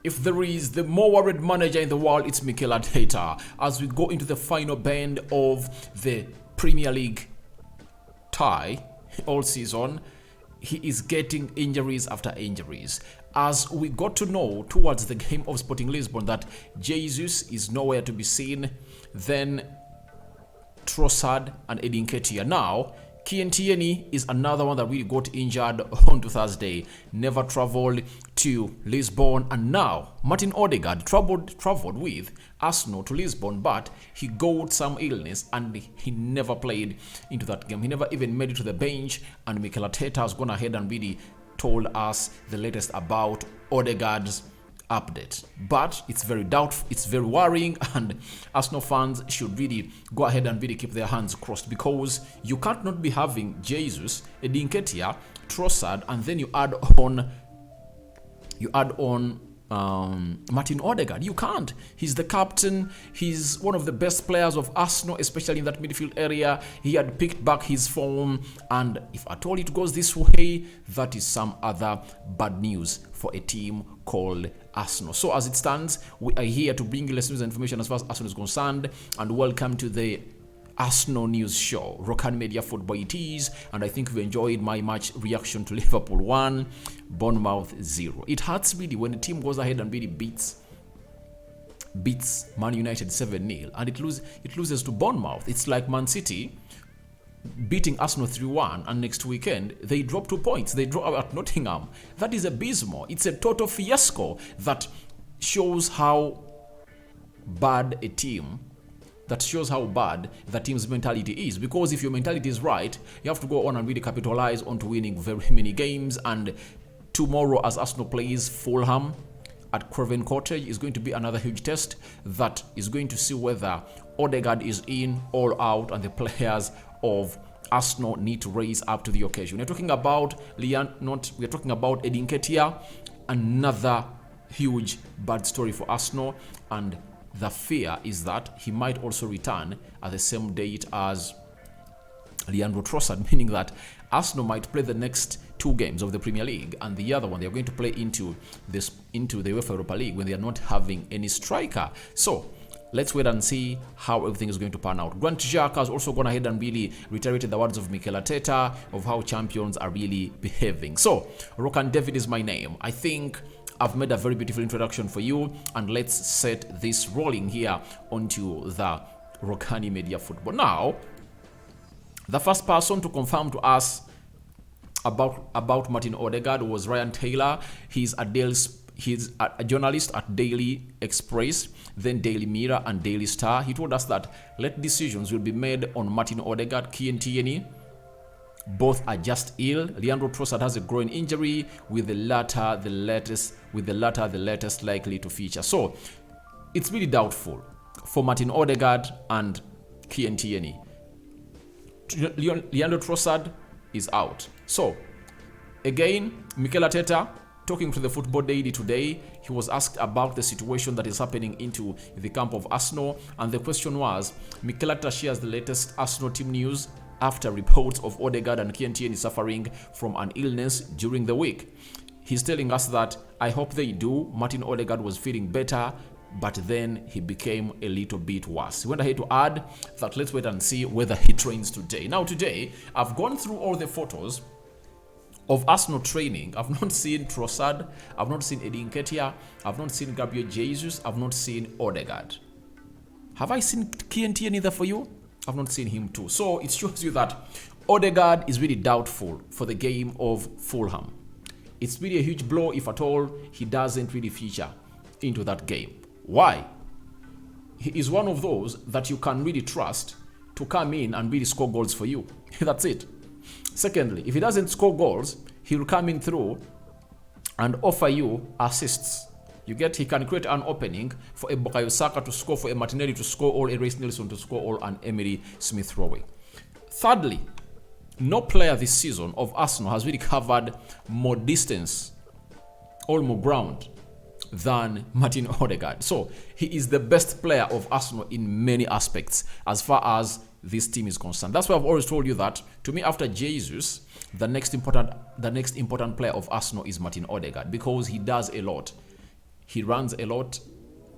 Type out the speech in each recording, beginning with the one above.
If there is the more worried manager in the world, it's Mikel Arteta. As we go into the final bend of the Premier League tie all season, he is getting injuries after injuries. As we got to know towards the game of Sporting Lisbon that Jesus is nowhere to be seen, then Trossard and Nketiah. Now, Nketiah is another one that really got injured on to Thursday. Never traveled to Lisbon, and now Martin Odegaard traveled with Arsenal to Lisbon, but he got some illness and he never played into that game. He never even made it to the bench, and Mikel Arteta has gone ahead and really told us the latest about Odegaard's update. But it's very doubtful, it's very worrying, and Arsenal fans should really go ahead and really keep their hands crossed, because you can't not be having Jesus, Nketiah, Trossard, and then you add on Martin Odegaard. You can't. He's the captain. He's one of the best players of Arsenal, especially in that midfield area. He had picked back his form, and if at all it goes this way, that is some other bad news for a team called Arsenal. So as it stands, we are here to bring you lessons and information as far as Arsenal is concerned, and welcome to the Arsenal News Show. Rokani Media Football it is, and I think we enjoyed my match reaction to Liverpool 1, Bournemouth 0. It hurts really when the team goes ahead and really beats Man United 7-0, and it loses to Bournemouth. It's like Man City beating Arsenal 3-1, and next weekend they drop 2 points. They draw at Nottingham. That is abysmal. It's a total fiasco that shows how bad a team that shows how bad the team's mentality is. Because if your mentality is right, you have to go on and really capitalize onto winning very many games. And tomorrow, as Arsenal plays Fulham at Craven Cottage, is going to be another huge test that is going to see whether Odegaard is in or out, and the players of Arsenal need to raise up to the occasion. We're talking about we're talking about Nketiah, another huge bad story for Arsenal, and the fear is that he might also return at the same date as Leandro Trossard, meaning that Arsenal might play the next 2 games of the Premier League, and the other one they're going to play into the UEFA Europa League when they are not having any striker. So let's wait and see how everything is going to pan out. Granit Xhaka has also gone ahead and really reiterated the words of Mikel Arteta of how champions are really behaving. So Rokani David is my name. I think I've made a very beautiful introduction for you, and let's set this rolling here onto the Rokani Media Football. Now, the first person to confirm to us about Martin Odegaard was Ryan Taylor. He's a journalist at Daily Express, then Daily Mirror and Daily Star. He told us that late decisions will be made on Martin Odegaard, Nketiah. Both are just ill. Leandro Trossard has a groin injury, with the latter the latest likely to feature. So it's really doubtful for Martin Odegaard and Nketiah. Leandro Trossard is out. So again, Mikel Arteta talking to the Football Daily today, he was asked about the situation that is happening into the camp of Arsenal, and the question was, Mikel Arteta shares the latest Arsenal team news after reports of Odegaard and Nketiah suffering from an illness during the week. He's telling us that, I hope they do. Martin Odegaard was feeling better, but then he became a little bit worse. He went ahead to add that let's wait and see whether he trains today. Now today, I've gone through all the photos of Arsenal training. I've not seen Trossard, I've not seen Nketiah, I've not seen Gabriel Jesus, I've not seen Odegaard. Have I seen Nketiah either for you? I've not seen him too. So it shows you that Odegaard is really doubtful for the game of Fulham. It's really a huge blow if at all he doesn't really feature into that game. Why? He is one of those that you can really trust to come in and really score goals for you. That's it. Secondly, if he doesn't score goals, he'll come in through and offer you assists. You get, he can create an opening for a Bukayo Saka to score, for a Martinelli to score, or a Reece Nelson to score, or an Emery Smith-Rowe. Thirdly, no player this season of Arsenal has really covered more distance or more ground than Martin Odegaard. So he is the best player of Arsenal in many aspects as far as this team is concerned. That's why I've always told you that, to me, after Jesus, the next important player of Arsenal is Martin Odegaard, because he does a lot. He runs a lot.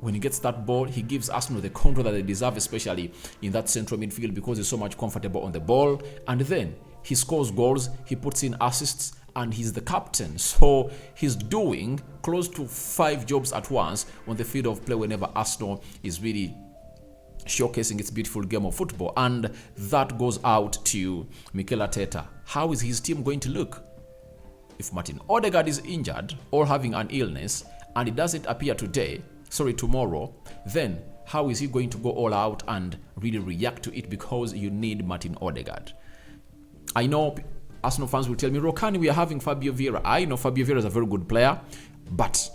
When he gets that ball, he gives Arsenal the control that they deserve, especially in that central midfield, because he's so much comfortable on the ball. And then he scores goals, he puts in assists, and he's the captain. So he's doing close to 5 jobs at once on the field of play whenever Arsenal is really showcasing its beautiful game of football. And that goes out to Mikel Arteta. How is his team going to look? If Martin Odegaard is injured or having an illness and it doesn't appear tomorrow, then how is he going to go all out and really react to it? Because you need Martin Odegaard. I know Arsenal fans will tell me, Rokani, we are having Fabio Vieira. I know Fabio Vieira is a very good player, but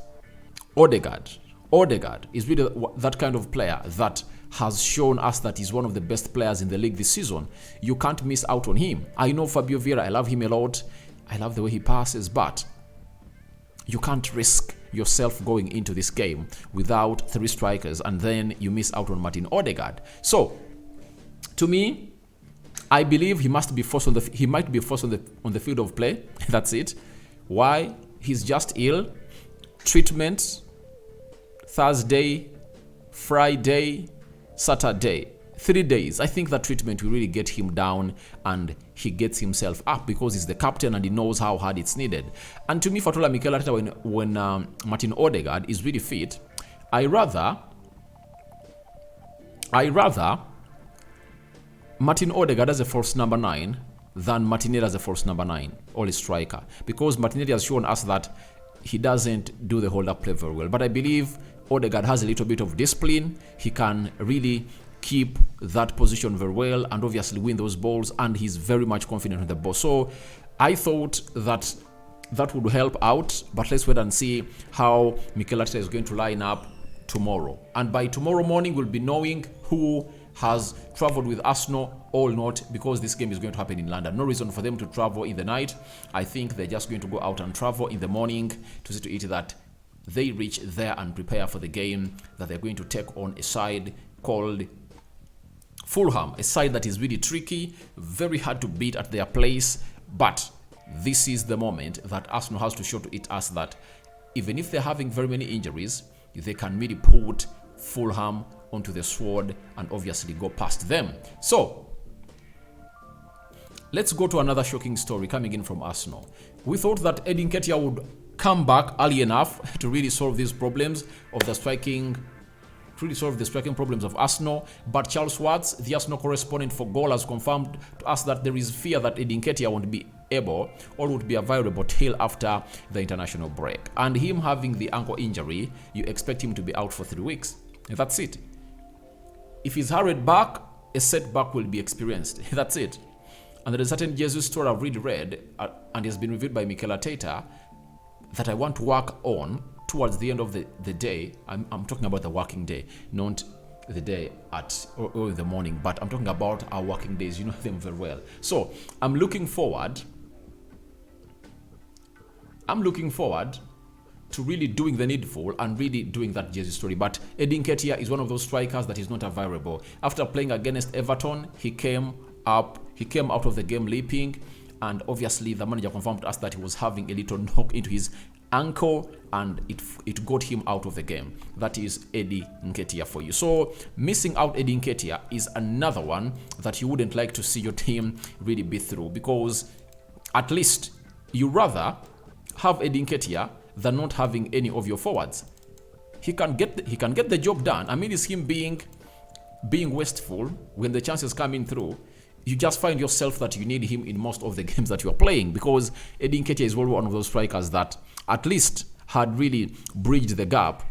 Odegaard is really that kind of player that has shown us that he's one of the best players in the league this season. You can't miss out on him. I know Fabio Vieira, I love him a lot. I love the way he passes, but you can't risk yourself going into this game without 3 strikers and then you miss out on Martin Odegaard. So, to me, I believe he might be forced on the field of play. That's it. Why? He's just ill. Treatment Thursday, Friday, Saturday. 3 days. I think that treatment will really get him down and he gets himself up because he's the captain and he knows how hard it's needed. And to me, Fatola Mikel Arteta, when Martin Odegaard is really fit, I rather Martin Odegaard as a false number 9 than Martinelli as a false number 9 or a striker, because Martinelli has shown us that he doesn't do the hold-up play very well. But I believe Odegaard has a little bit of discipline. He can really keep that position very well and obviously win those balls, and he's very much confident on the ball. So I thought that would help out, but let's wait and see how Mikel Arteta is going to line up tomorrow. And by tomorrow morning, we'll be knowing who has traveled with Arsenal or not, because this game is going to happen in London. No reason for them to travel in the night. I think they're just going to go out and travel in the morning to see to it that they reach there and prepare for the game that they're going to take on a side called Fulham, a side that is really tricky, very hard to beat at their place. But this is the moment that Arsenal has to show to us that even if they're having very many injuries, they can really put Fulham onto the sword and obviously go past them. So let's go to another shocking story coming in from Arsenal. We thought that Nketiah would come back early enough to really solve these problems of the striking problems of Arsenal, but Charles Watts, the Arsenal correspondent for Goal, has confirmed to us that there is fear that Nketiah won't be able or would be available till after the international break. And him having the ankle injury, you expect him to be out for 3 weeks. That's it. If he's hurried back, a setback will be experienced. That's it. And there is a certain Jesus story I've really read, and has been reviewed by Mikel Arteta, that I want to work on towards the end of the day. I'm talking about the working day, not the day or in the morning, but I'm talking about our working days. You know them very well. So I'm looking forward to really doing the needful and really doing that Jesus story. But Nketiah is one of those strikers that is not available. After playing against Everton, he came out of the game limping, and obviously the manager confirmed to us that he was having a little knock into his ankle, and it got him out of the game. That is Nketiah for you. So missing out Nketiah is another one that you wouldn't like to see your team really be through, because at least you rather have Nketiah than not having any of your forwards. He can get the job done. I mean, it's him being wasteful when the chances come in through. You just find yourself that you need him in most of the games that you are playing, because Nketiah is one of those strikers that at least had really bridged the gap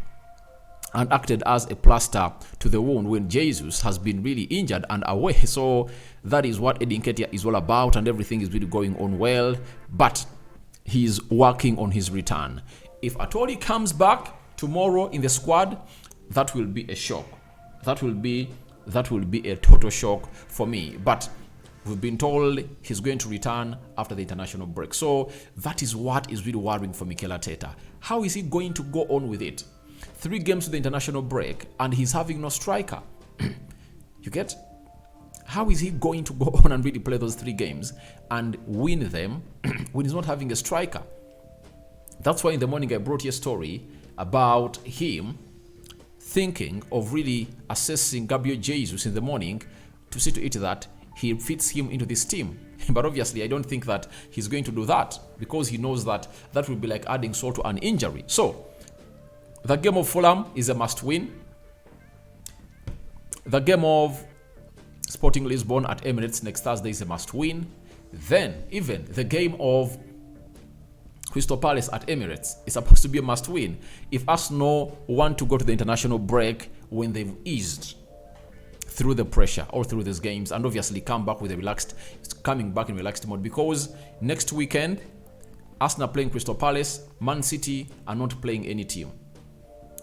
and acted as a plaster to the wound when Jesus has been really injured and away. So that is what Nketiah is all about, and everything is really going on well, but he's working on his return. If at all he comes back tomorrow in the squad, that will be a shock. That will be a total shock for me. But we've been told he's going to return after the international break. So that is what is really worrying for Mikel Arteta. How is he going to go on with it? 3 games to the international break and he's having no striker. You get? How is he going to go on and really play those 3 games and win them when he's not having a striker? That's why in the morning I brought you a story about him thinking of really assessing Gabriel Jesus in the morning to see to it that he fits him into this team. But obviously, I don't think that he's going to do that because he knows that that will be like adding salt to an injury. So, the game of Fulham is a must-win. The game of Sporting Lisbon at Emirates next Thursday is a must-win. Then, even the game of Crystal Palace at Emirates is supposed to be a must-win if Arsenal want to go to the international break when they've eased through the pressure or through these games, and obviously coming back in relaxed mode, because next weekend Arsenal playing Crystal Palace, Man City are not playing any team.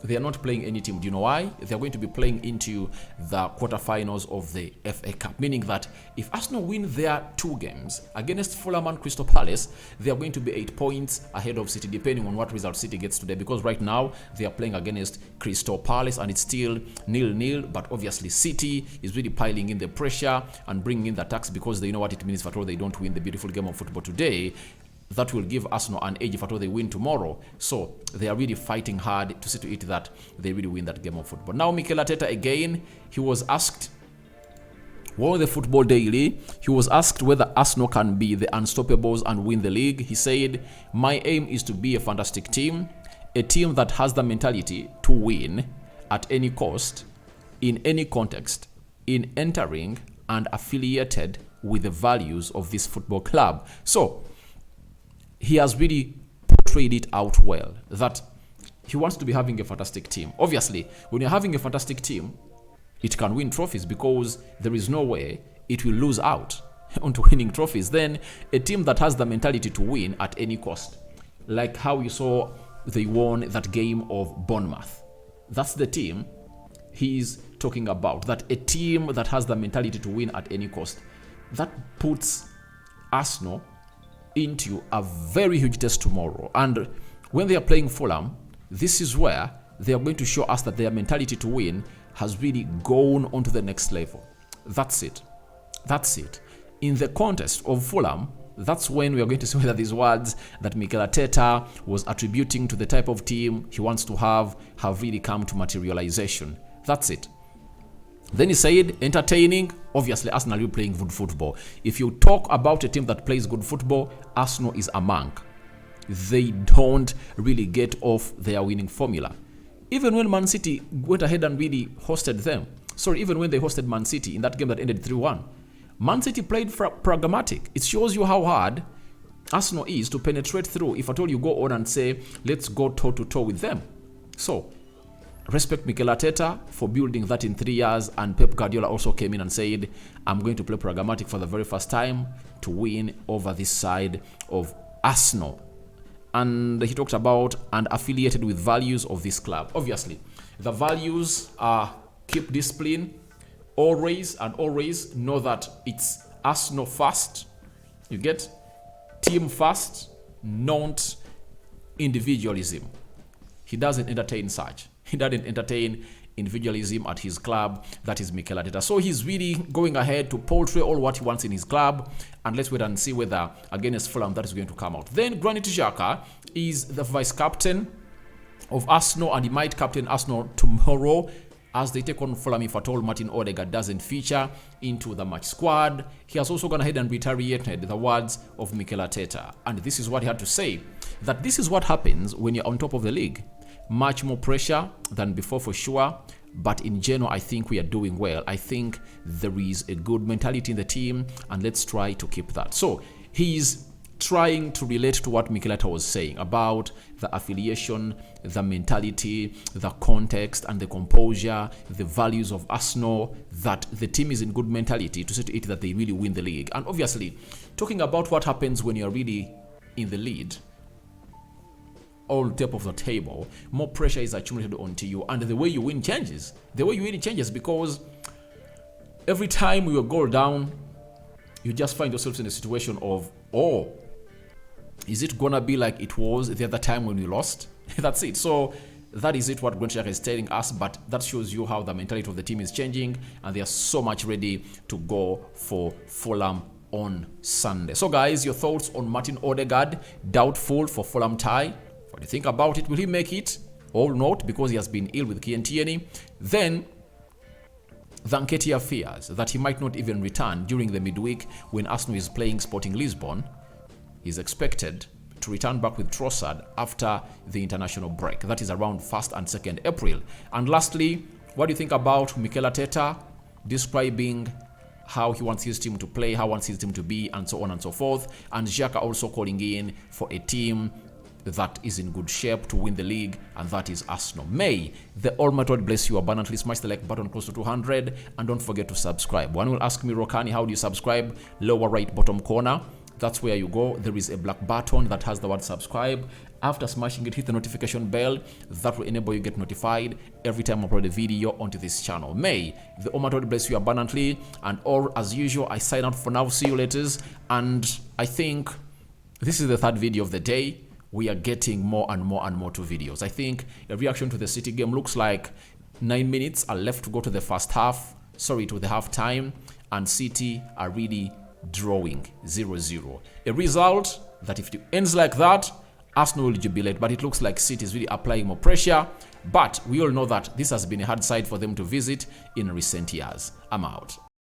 They are not playing any team. Do you know why? They are going to be playing into the quarterfinals of the FA Cup, meaning that if Arsenal win their 2 games against Fulham and Crystal Palace, they are going to be 8 points ahead of City, depending on what result City gets today, because right now they are playing against Crystal Palace and it's still 0-0, but obviously City is really piling in the pressure and bringing in the attacks because they know what it means if at all they don't win the beautiful game of football today. That will give Arsenal an edge if at all they win tomorrow. So they are really fighting hard to see to it that they really win that game of football. Now Mikel Arteta again, he was asked, on the Football Daily, he was asked whether Arsenal can be the unstoppables and win the league. He said, "My aim is to be a fantastic team, a team that has the mentality to win at any cost, in any context, in entering and affiliated with the values of this football club." So he has really portrayed it out well, that he wants to be having a fantastic team. Obviously, when you're having a fantastic team, it can win trophies because there is no way it will lose out onto winning trophies. Then a team that has the mentality to win at any cost, like how you saw they won that game of Bournemouth. That's the team he's talking about, that a team that has the mentality to win at any cost. That puts Arsenal into a very huge test tomorrow. And when they are playing Fulham, this is where they are going to show us that their mentality to win has really gone on to the next level. That's it. That's it. In the contest of Fulham, that's when we are going to see whether these words that Mikel Arteta was attributing to the type of team he wants to have really come to materialization. That's it. Then he said, entertaining. Obviously, Arsenal are playing good football. If you talk about a team that plays good football, Arsenal is among. They don't really get off their winning formula. Even when Man City went ahead and really hosted them. Even when they hosted Man City in that game that ended 3-1. Man City played pragmatic. It shows you how hard Arsenal is to penetrate through if at all you go on and say, let's go toe-to-toe with them. So, respect Mikel Arteta for building that in 3 years, and Pep Guardiola also came in and said, I'm going to play pragmatic for the very first time to win over this side of Arsenal. And he talked about and affiliated with values of this club. Obviously, the values are keep discipline, always know that it's Arsenal first. You get? Team first, not individualism. He doesn't entertain such. He doesn't entertain individualism at his club. That is Mikel Arteta. So he's really going ahead to portray all what he wants in his club. And let's wait and see whether against Fulham that is going to come out. Then Granit Xhaka is the vice captain of Arsenal, and he might captain Arsenal tomorrow as they take on Fulham if at all Martin Odegaard doesn't feature into the match squad. He has also gone ahead and reiterated the words of Mikel Arteta. And this is what he had to say, that this is what happens when you're on top of the league. Much more pressure than before for sure, but in general I think we are doing well. I think there is a good mentality in the team, and let's try to keep that. So he's trying to relate to what Mikel Arteta was saying about the affiliation, the mentality, the context and the composure, the values of Arsenal, that the team is in good mentality to see to it that they really win the league. And obviously, talking about what happens when you're really in the lead, all top of the table, more pressure is accumulated onto you, and the way you win changes. The way you win changes because every time you go down, you just find yourself in a situation of, oh, is it gonna be like it was the other time when we lost? That's it. So that is it what Granit Xhaka is telling us, but that shows you how the mentality of the team is changing, and they are so much ready to go for Fulham on Sunday. So guys, your thoughts on Martin Odegaard, doubtful for Fulham tie. What do you think about it? Will he make it? or not, because he has been ill with Nketiah. Then the Nketiah fears that he might not even return during the midweek when Arsenal is playing Sporting Lisbon. He's expected to return back with Trossard after the international break. That is around 1st and 2nd April. And lastly, what do you think about Mikel Arteta describing how he wants his team to play, how he wants his team to be, and so on and so forth? And Xhaka also calling in for a team that is in good shape to win the league, and that is Arsenal. May the Almighty God bless you abundantly. Smash the like button close to 200, and don't forget to subscribe. One will ask me, Rokani, how do you subscribe? Lower right bottom corner. That's where you go. There is a black button that has the word subscribe. After smashing it, hit the notification bell. That will enable you to get notified every time I upload a video onto this channel. May the Almighty God bless you abundantly. And all as usual, I sign out for now. See you later. And I think this is the 3rd video of the day. We are getting more and more and more to videos. I think a reaction to the City game looks like 9 minutes are left to go to the first half. Sorry, to the half time. And City are really drawing 0-0. A result that if it ends like that, Arsenal will jubilate, but it looks like City is really applying more pressure. But we all know that this has been a hard side for them to visit in recent years. I'm out.